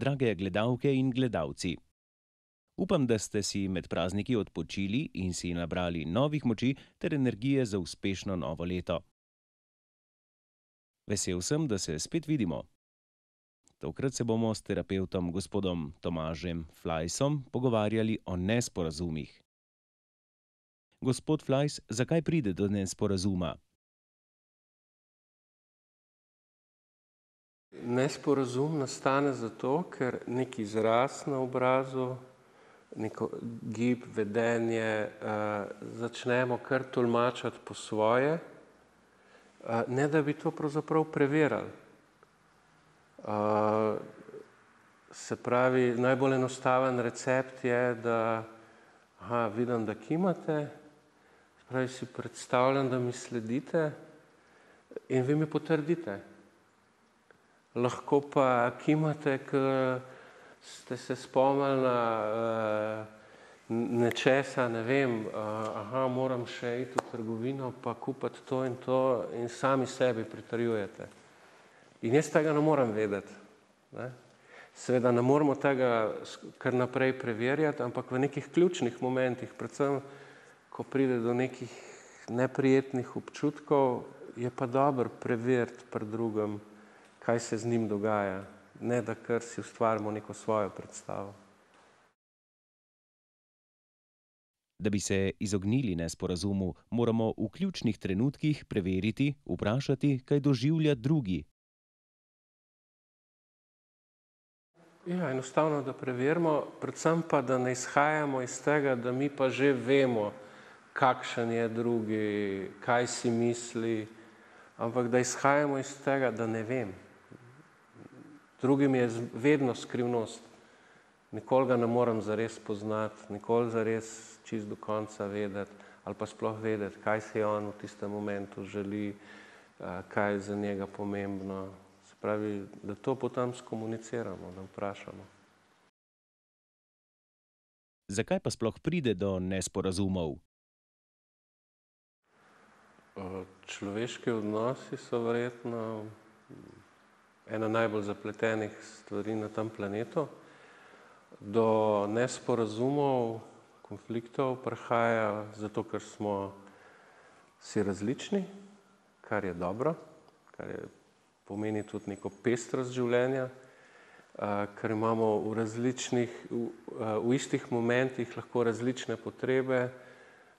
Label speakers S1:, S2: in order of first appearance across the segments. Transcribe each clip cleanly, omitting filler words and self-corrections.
S1: Drage gledalke in gledalci! Upam, da ste si med prazniki odpočili in si nabrali novih moči ter energije za uspešno novo leto. Vesel sem, da se spet vidimo. Tokrat se bomo s terapevtom gospodom Tomažem Flajsom pogovarjali o nesporazumih. Gospod Flajs, zakaj pride do nesporazuma?
S2: Nesporazum nastane zato, ker nek izraz na obrazu, neko gib, vedenje, začnemo kar tolmačiti po svoje, ne da bi to pravzaprav preverili. Se pravi, najbolj enostaven recept je, da vidim, da kimate, se pravi, si predstavljam, da mi sledite in vi mi potrdite. Lahko pa kimate, ker ste se spomnili na nečesa, ne vem, moram še iti v trgovino pa kupiti to in sami sebi pritrjujete. In jaz tega ne morem vedeti. Seveda ne moramo tega kar naprej preverjati, ampak v nekih ključnih momentih, predvsem, ko pride do nekih neprijetnih občutkov, je pa dobro preveriti pri drugem, kaj se z njim dogaja, ne da kar si ustvarimo neko svojo predstavo.
S1: Da bi se izognili nesporazumu, moramo v ključnih trenutkih preveriti, vprašati, kaj doživlja drugi.
S2: Ja, enostavno, da preverimo, predvsem pa, da ne izhajamo iz tega, da mi pa že vemo, kakšen je drugi, kaj si misli, ampak da izhajamo iz tega, da ne vem. Drugim je vedno skrivnost. Nikoli ga ne morem zares poznati, nikoli zares čisto do konca vedeti ali pa sploh vedeti, kaj si on v tistem momentu želi, kaj je za njega pomembno. Se pravi, da to potem skomuniciramo, da vprašamo.
S1: Zakaj pa sploh pride do nesporazumov?
S2: Človeški odnosi so verjetno ena najbolj zapletenih stvari na tem planetu. Do nesporazumov, konfliktov prihaja zato, ker smo si različni, kar je dobro, pomeni tudi neko pestrost življenja, ker imamo v istih momentih lahko različne potrebe,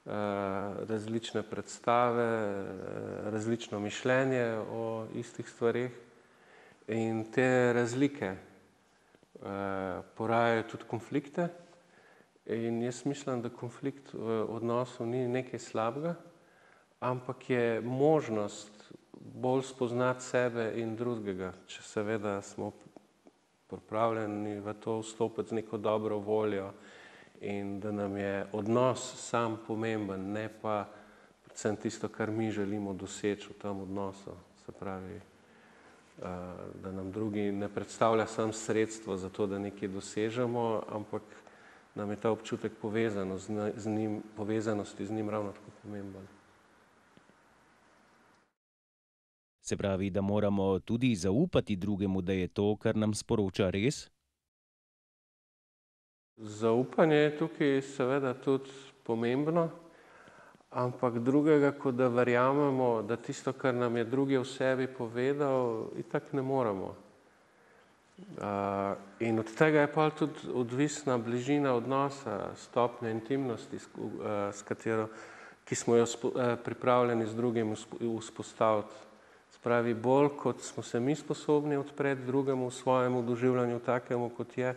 S2: različne predstave, različno mišljenje o istih stvareh. In te razlike porajajo tudi konflikte in jaz mislim, da konflikt v odnosu ni nekaj slabega, ampak je možnost bolj spoznati sebe in drugega, če seveda smo pripravljeni v to vstopiti z neko dobro voljo in da nam je odnos sam pomemben, ne pa predvsem tisto, kar mi želimo doseči v tem odnosu. Se pravi, da nam drugi ne predstavlja samo sredstvo za to, da nekaj dosežemo, ampak nam je ta občutek povezanosti z njim ravno tako pomemben.
S1: Se pravi, da moramo tudi zaupati drugemu, da je to, kar nam sporoča, res?
S2: Zaupanje je tukaj seveda tudi pomembno, ampak drugega, kot da verjamemo, da tisto, kar nam je drugi o sebi povedal, itak ne moremo. In od tega je pa tudi odvisna bližina odnosa, stopnja intimnosti, ki smo jo pripravljeni z drugim vzpostaviti. Se pravi, bolj kot smo se mi sposobni odpreti drugemu, svojemu doživljanju takemu, kot je,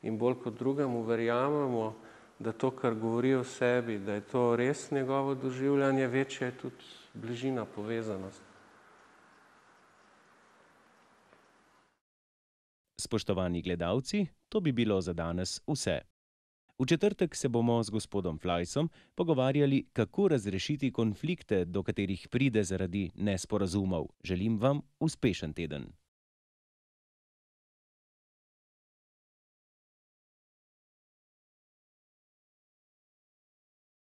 S2: in bolj kot drugemu verjamemo, da to, kar govori o sebi, da je to res njegovo doživljanje, večja je tudi bližina, povezanost.
S1: Spoštovani gledalci, to bi bilo za danes vse. V četrtek se bomo z gospodom Flajsom pogovarjali, kako razrešiti konflikte, do katerih pride zaradi nesporazumov. Želim vam uspešen teden.